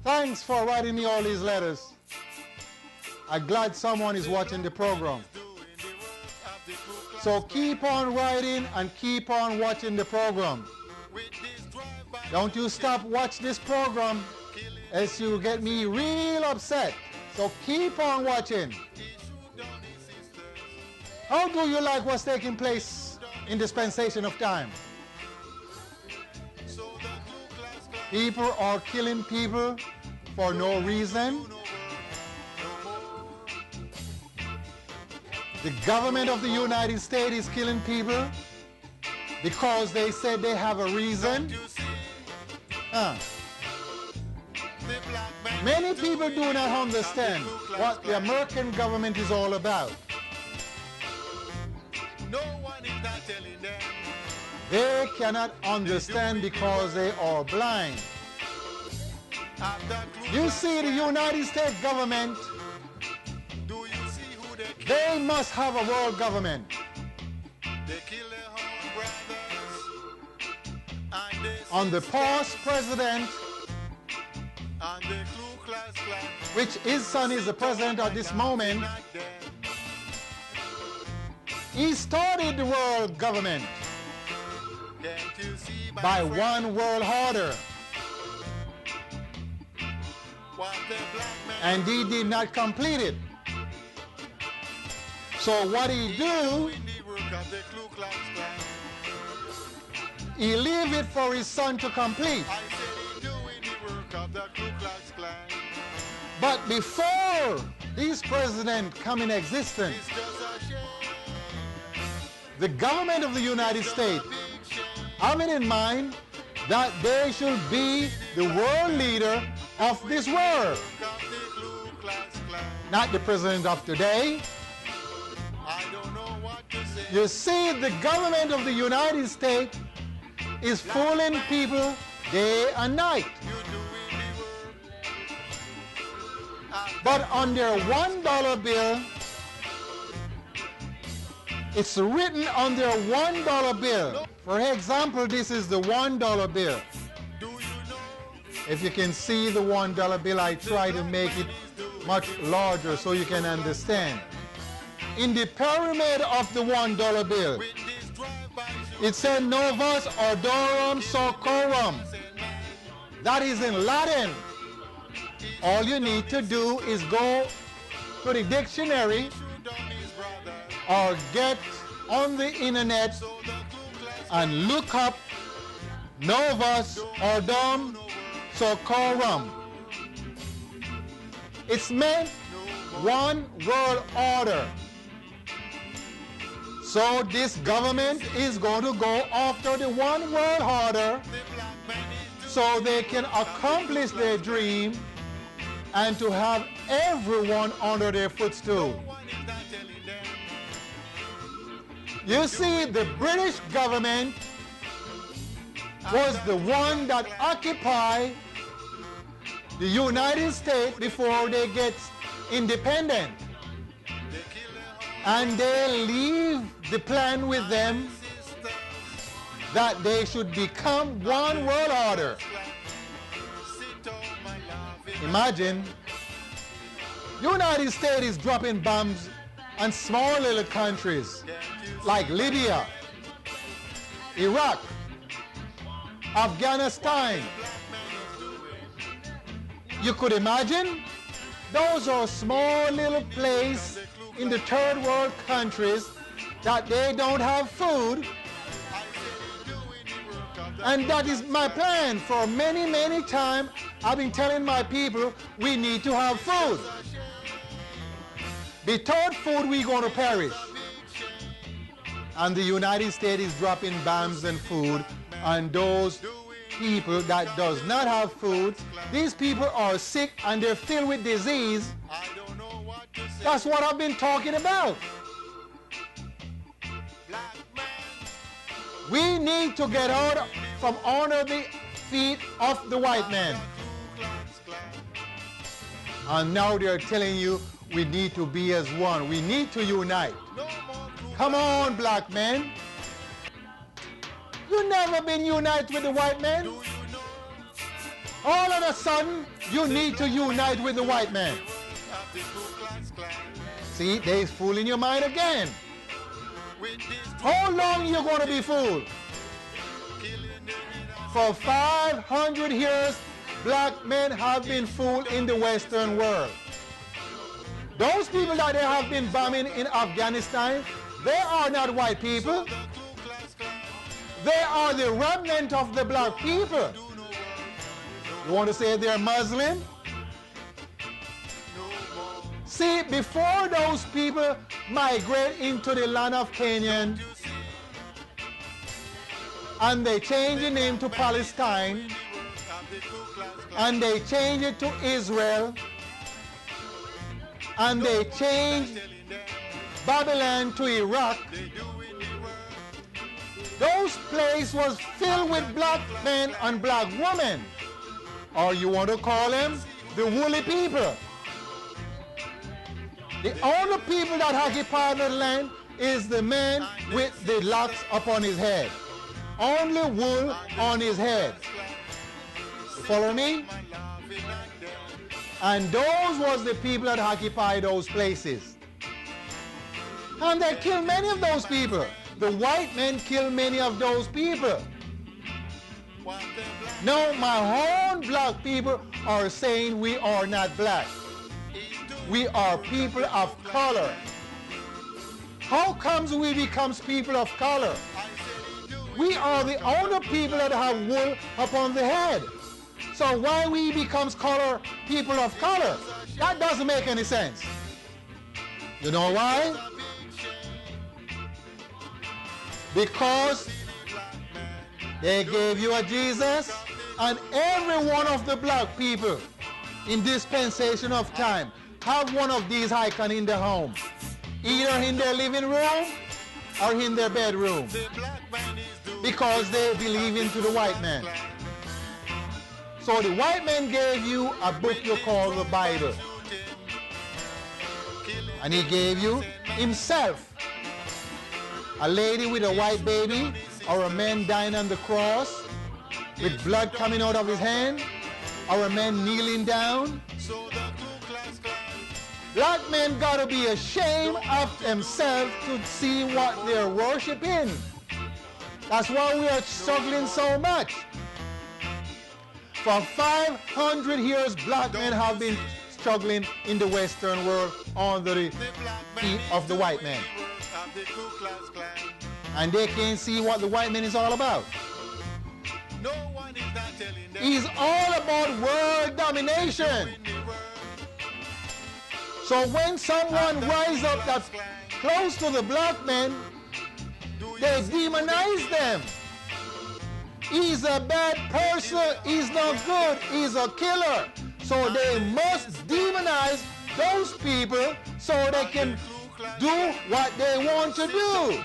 Thanks for writing me all these letters. I'm glad someone is watching the program. So keep on writing and keep on watching the program. Don't you stop watch this program, else you get me real upset. So keep on watching. How do you like what's taking place in dispensation of time? People are killing people for no reason. The government of the United States is killing people because they said they have a reason. Many people do not understand what the American government is all about. They cannot understand because they are blind. You see, the United States government, they must have a world government. On the past president, which his son is the president at this moment, he started the world government by one world order. And he did not complete it. So what he do, he leave it for his son to complete. But before this president come in existence, the government of the United States, having in mind that they should be the world leader of this world, not the president of today. You see, the government of the United States is fooling people day and night. But on their $1 bill, it's written on their $1 bill. For example, this is the $1 bill. If you can see the $1 bill, I try to make it much larger so you can understand. In the pyramid of the $1 bill, it said Novus Ordorum Sociorum. That is in Latin. All you need to do is go to the dictionary or get on the internet and look up Novus Ordorum Sociorum. It's meant one world order. So this government is going to go after the one world order so they can accomplish their dream and to have everyone under their footstool. You see, the British government was the one that occupied the United States before they get independent. And they leave the plan with them that they should become one world order. Imagine, United States is dropping bombs on small little countries like Libya, Iraq, Afghanistan. You could imagine, those are small little places in the third world countries that they don't have food. And that is my plan. For many, many times, I've been telling my people, we need to have food. Without food, we're going to perish. And the United States is dropping bombs and food on those people that does not have food. These people are sick and they're filled with disease. That's what I've been talking about. We need to get out from under the feet of the white man. And now they're telling you we need to be as one. We need to unite. Come on, black men. You never been united with the white man. all of a sudden you need to unite with the white man. See, they're fooling your mind again. How long you going to be fooled? For 500 years, black men have been fooled in the Western world. Those people that they have been bombing in Afghanistan, they are not white people. They are the remnant of the black people. You want to say they're Muslim? See, before those people migrate into the land of Canaan, and they change the name to Palestine, and they change it to Israel, and they change Babylon to Iraq, those places was filled with black men and black women, or you want to call them the woolly people. The only people that occupy the land is the man with the locks upon his head. Only wool on his head. Follow me? And those was the people that occupied those places. And they killed many of those people. The white men killed many of those people. Now my own black people are saying we are not black. We are people of color. How comes we become people of color? We are the only people that have wool upon the head. So why we becomes people of color? That doesn't make any sense. You know why? Because they gave you a Jesus, and every one of the black people in dispensation of time have one of these icons in their home, either in their living room or in their bedroom, because they believe into the white man. So the white man gave you a book you call the Bible, and he gave you himself. A lady with a white baby, or a man dying on the cross with blood coming out of his hand, or a man kneeling down. Black men got to be ashamed of themselves to see what they're worshiping. That's why we are struggling so much. For 500 years, black men have been struggling in the Western world under the feet of the white man. And they can't see what the white man is all about. He's all about world domination. So when someone rises up that's close to the black man, they demonize them. He's a bad person, he's not good, he's a killer. So they must demonize those people so they can do what they want to do.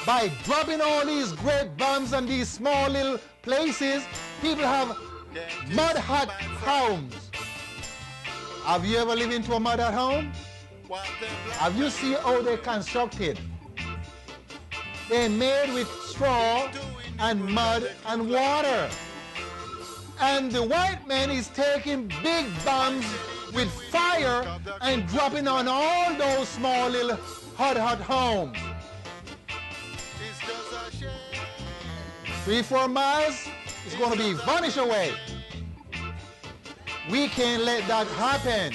By dropping all these great bombs on these small little places, people have mud hut homes. Have you ever lived into a mud hut home? Have you seen how they're constructed? They're made with straw and mud and water. And the white man is taking big bombs with fire and dropping on all those small little hut homes. 3-4 miles, it's going to be vanished away. We can't let that happen,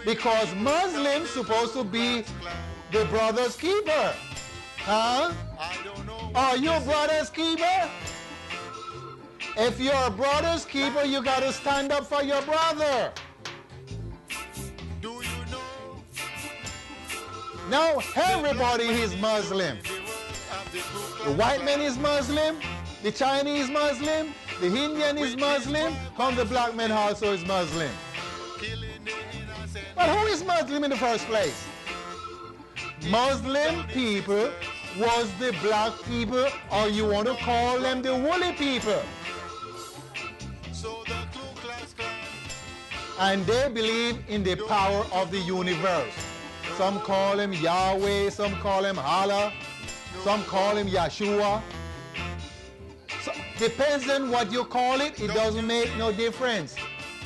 because Muslims supposed to be the brother's keeper. Huh? Are you brother's keeper? If you're a brother's keeper, you got to stand up for your brother. Now everybody is Muslim. The white man is Muslim, the Chinese Muslim, the Indian is Muslim, and the black man also is Muslim. But who is Muslim in the first place? Muslim people was the black people, or you want to call them the woolly people. And they believe in the power of the universe. Some call him Yahweh, some call him Allah, some call him Yeshua. Depends on what you call it. It doesn't make no difference.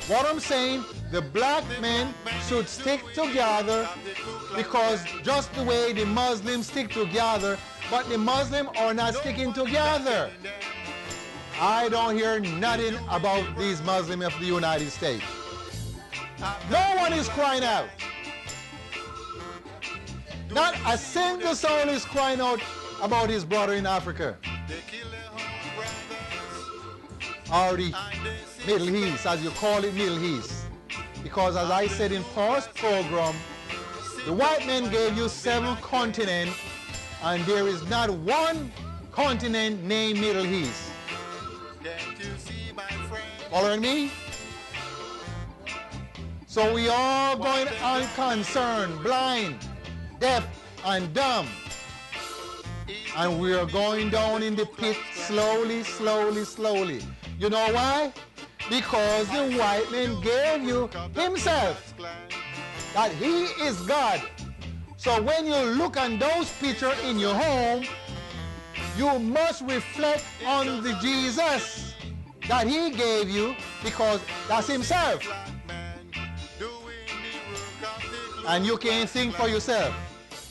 What I'm saying, the black men should stick together, because just the way the Muslims stick together, but the Muslims are not sticking together. I don't hear nothing about these Muslims of the United States. No one is crying out. Not a single soul is crying out about his brother in Africa. Or the Middle East, as you call it, Middle East. Because as I said in past program, the white men gave you 7 continents, and there is not one continent named Middle East. Following me? So we are going unconcerned, blind, deaf, and dumb. And we are going down in the pit slowly, slowly, slowly. You know why? Because the white man gave you himself, that he is God. So when you look at those pictures in your home, you must reflect on the Jesus that he gave you, because that's himself. And you can't think for yourself,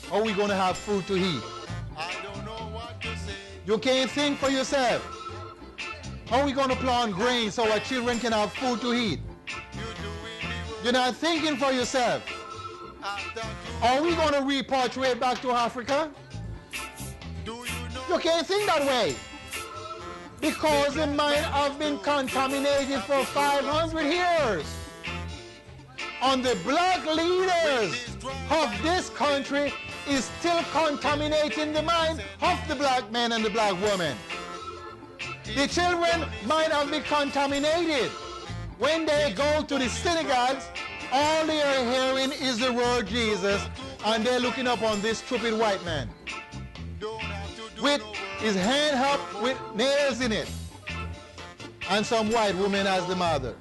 how are we going to have food to eat? You can't think for yourself, how are we going to plant grain so our children can have food to eat? You're not thinking for yourself. Are we going to repatriate back to Africa? You can't think that way, because the mind has been contaminated for 500 years. And the black leaders of this country is still contaminating the mind of the black man and the black woman. The children might have been contaminated. When they go to the synagogues, all they are hearing is the word Jesus, and they're looking up on this stupid white man with his hand up with nails in it, and some white woman as the mother.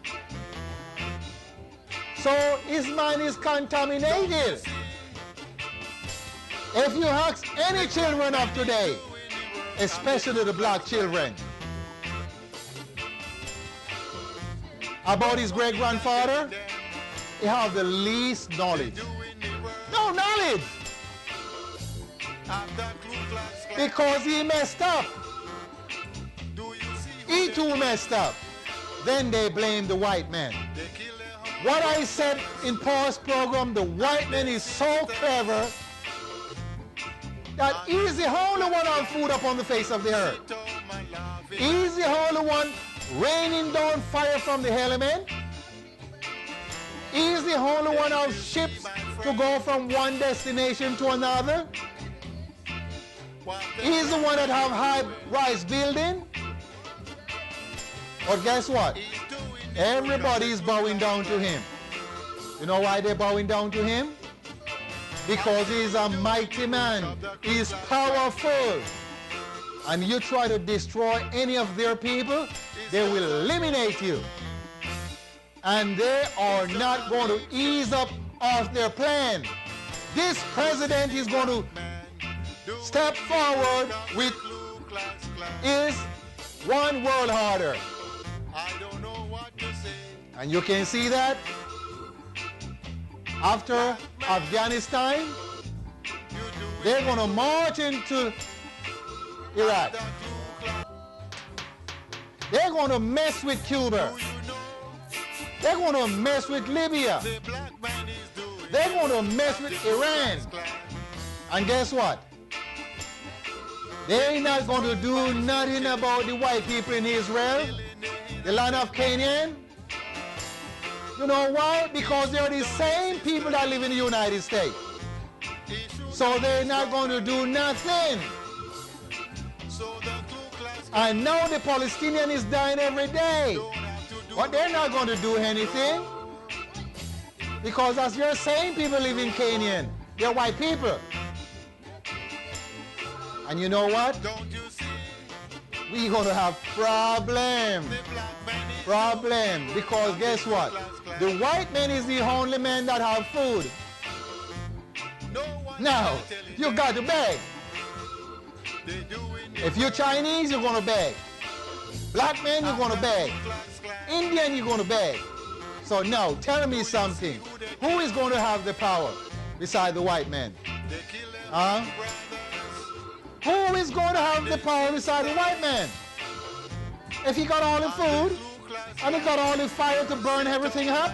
So his mind is contaminated. If you ask any children of today, especially the black children, about his great-grandfather, he have the least knowledge. No knowledge. Because he messed up. He too messed up. Then they blame the white man. What I said in past program, the white man is so clever that he's the only one on food upon the face of the earth. He's the only one raining down fire from the element. He's the only one of ships to go from one destination to another. He's the one that have high-rise building. But guess what? Everybody is bowing down to him. You know why they're bowing down to him? Because he's a mighty man. He's powerful. And you try to destroy any of their people, they will eliminate you. And they are not going to ease up off their plan. This president is going to step forward with his one world order. And you can see that after Afghanistan, they're going to march into Iraq. They're going to mess with Cuba. They're going to mess with Libya. They're going to mess with Iran. And guess what? They're not going to do nothing about the white people in Israel, the land of Canaan. You know why? Because they're the same people that live in the United States. So they're not going to do nothing. And now the Palestinian is dying every day. But they're not going to do anything. Because as your same people live in Canaan, they're white people. And you know what? We're going to have problem. Because guess what? The white man is the only man that have food. Now, you got to beg. If you're Chinese, you're going to beg. Black man, you're going to beg. Indian, you're going to beg. So now, tell me something. Who is going to have the power beside the white man? Huh? Who is going to have the power beside the white man? If he got all the food, and he got all the fire to burn everything up,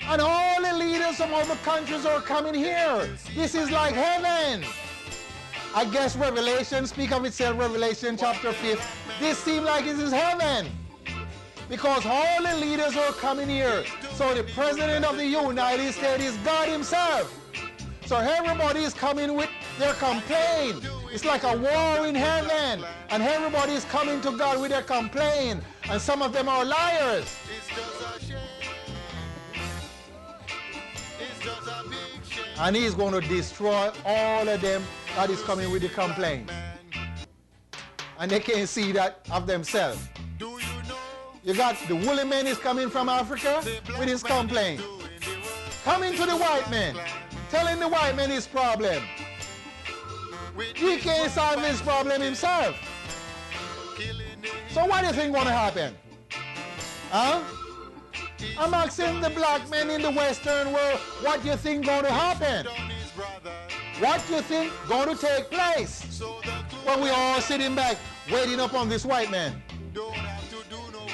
and all the leaders from other countries are coming here. This is like heaven. I guess Revelation, speak of itself, Revelation chapter 5. This seems like this is heaven. Because all the leaders are coming here. So the President of the United States is God himself. So everybody is coming with their complaint. It's like a war in heaven. And everybody is coming to God with their complaint. And some of them are liars. And he's going to destroy all of them that is coming with the complaint. And they can't see that of themselves. You got the woolly man is coming from Africa with his complaint. Coming to the white man, telling the white man his problem. He can't solve his problem himself. So what do you think going to happen? Huh? I'm asking the black men in the Western world, what do you think going to happen? What do you think going to take place when we all sitting back waiting upon this white man?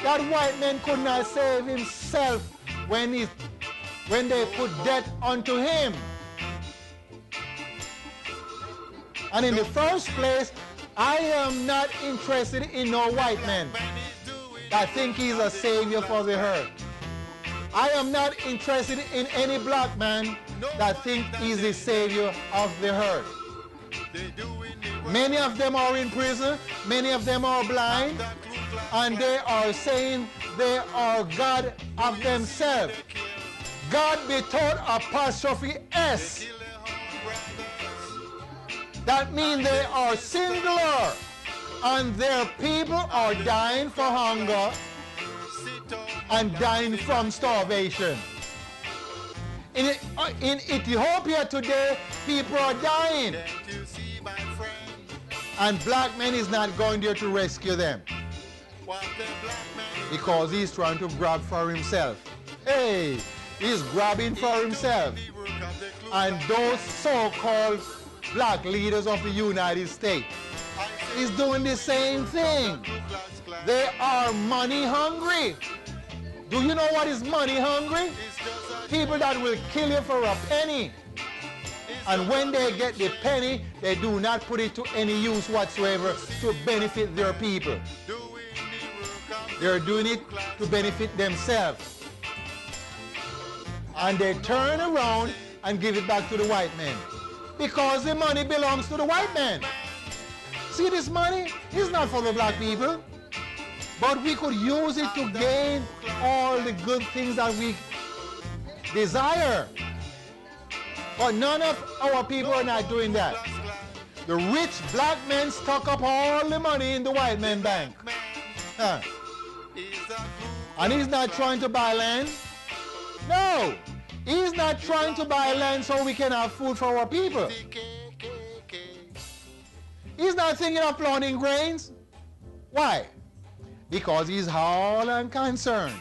That white man could not save himself when they put death unto him. And in the first place, I am not interested in no white man that think he's a savior for the earth. I am not interested in any black man that think he's the savior of the earth. Many of them are in prison, many of them are blind, and they are saying they are God of themselves. God without apostrophe S. That means they are singular, and their people are dying for hunger and dying from starvation. In Ethiopia today, people are dying. And black man is not going there to rescue them. Because he's trying to grab for himself. Hey, he's grabbing for himself. And those so-called black leaders of the United States is doing the same thing. They are money hungry. Do you know what is money hungry? People that will kill you for a penny. And when they get the penny, they do not put it to any use whatsoever to benefit their people. They're doing it to benefit themselves. And they turn around and give it back to the white man. Because the money belongs to the white man. See, this money is not for the black people. But we could use it to gain all the good things that we desire. But none of our people are not doing that. The rich black men stock up all the money in the white man bank. Huh. And he's not trying to buy land. No. He's not trying to buy land so we can have food for our people. He's not thinking of planting grains. Why? Because he's all unconcerned.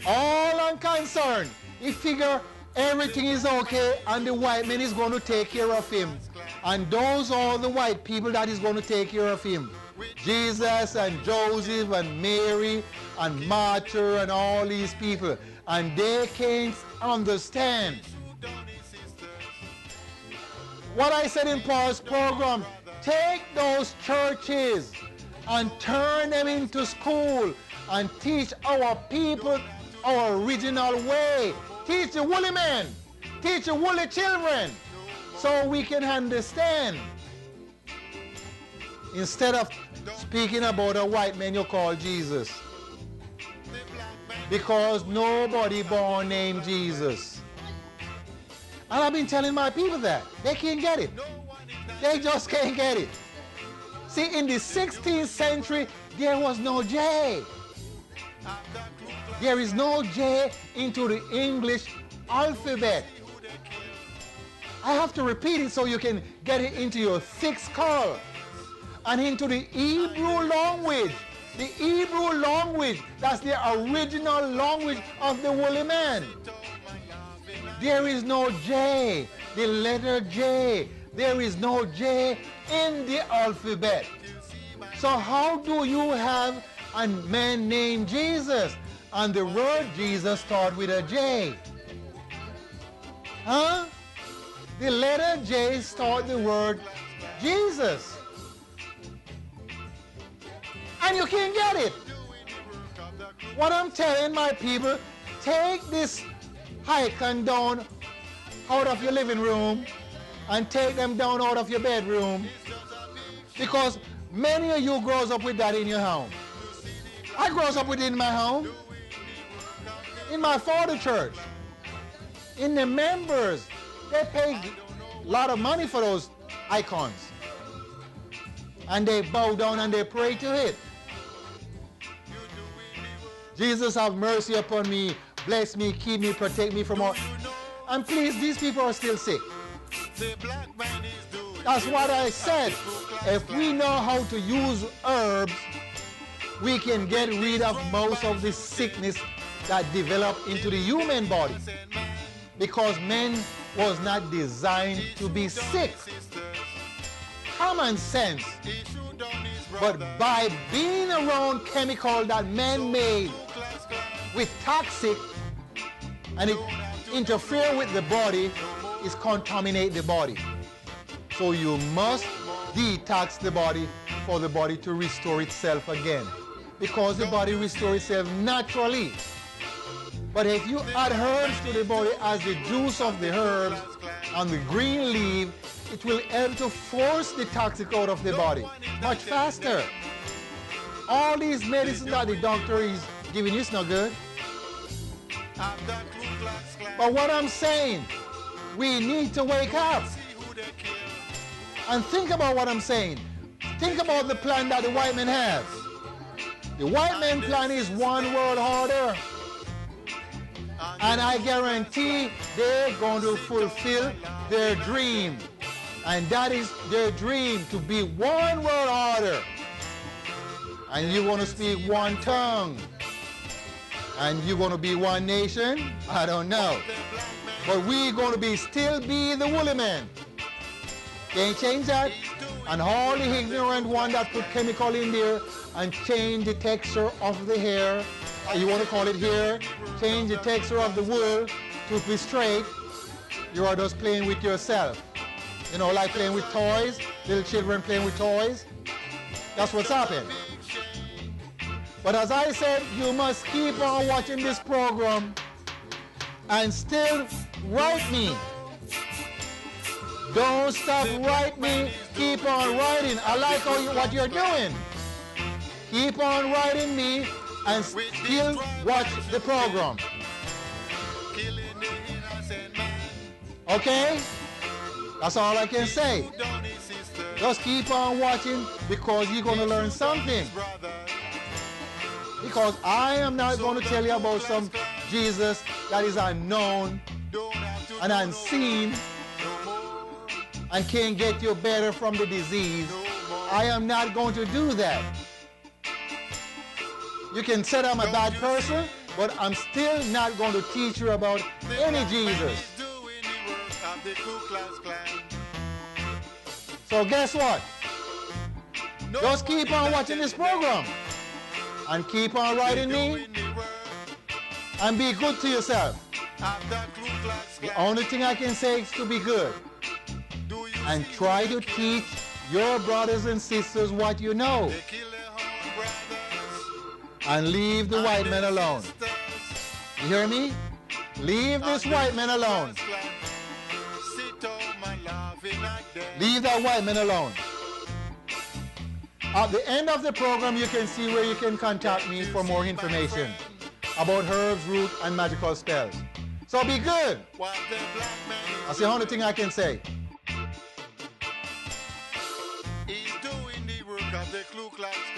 All unconcerned. He figure everything is okay and the white man is going to take care of him. And those are the white people that is going to take care of him. Jesus and Joseph and Mary and Martha and all these people. And they can't understand. What I said in Paul's program, take those churches and turn them into school and teach our people our original way. Teach the woolly men, teach the woolly children, so we can understand. Instead of speaking about a white man you call Jesus. Because nobody born named Jesus. And I've been telling my people that. They can't get it. They just can't get it. See, in the 16th century, there was no J. There is no J into the English alphabet. I have to repeat it so you can get it into your thick skull. and into the Hebrew language. The Hebrew language, that's the original language of the woolly man. There is no J, the letter J. There is no J in the alphabet. So how do you have a man named Jesus? And the word Jesus starts with a J. Huh? The letter J starts the word Jesus. And you can't get it. What I'm telling my people, take this icon down out of your living room and take them down out of your bedroom, because many of you grows up with that in your home. I grows up with it in my home, in my father's church, in the members. They pay a lot of money for those icons, and they bow down and they pray to it. Jesus, have mercy upon me, bless me, keep me, protect me from all. And please, these people are still sick. That's what I said. If we know how to use herbs, we can get rid of most of the sickness that develop into the human body. Because man was not designed to be sick. Common sense. But by being around chemical that man made with toxic, and it interfere with the body, is contaminate the body. So you must detox the body for the body to restore itself again, because the body restores itself naturally. But if you add herbs to the body as the juice of the herbs and the green leaf, it will help to force the toxic out of the body much faster. All these medicines that the doctor is giving you is not good. But what I'm saying, we need to wake up and think about what I'm saying. Think about the plan that the white man has. The white man plan is one world order. And I guarantee they're going to fulfill their dream. And that is their dream, to be one world order. And you're going to speak one tongue. And you're going to be one nation? I don't know. But we're going to still be the woolly man. Can't change that. And all the ignorant one that put chemical in there and change the texture of the hair, you want to call it hair, change the texture of the wool to be straight, you are just playing with yourself. You know, like playing with toys, little children playing with toys. That's what's happened. But as I said, you must keep on watching this program and still write me. Don't stop writing me. Keep on writing. I like what you're doing. Keep on writing me and still watch the program. Okay? That's all I can say. Just keep on watching, because you're going to learn something. Because I am not going to tell you about some Jesus that is unknown and unseen and can't get you better from the disease. I am not going to do that. You can say I'm a bad person, but I'm still not going to teach you about any Jesus. So guess what? Just keep on watching this program and keep on writing me and be good to yourself. The only thing I can say is to be good and try to teach your brothers and sisters what you know, and leave the white man alone. You hear me? Leave this white man alone. Leave that white man alone. At the end of the program, you can see where you can contact me for more information about herbs, root, and magical spells. So be good. That's the only thing I can say. He's doing the work of the Ku Klux Klan.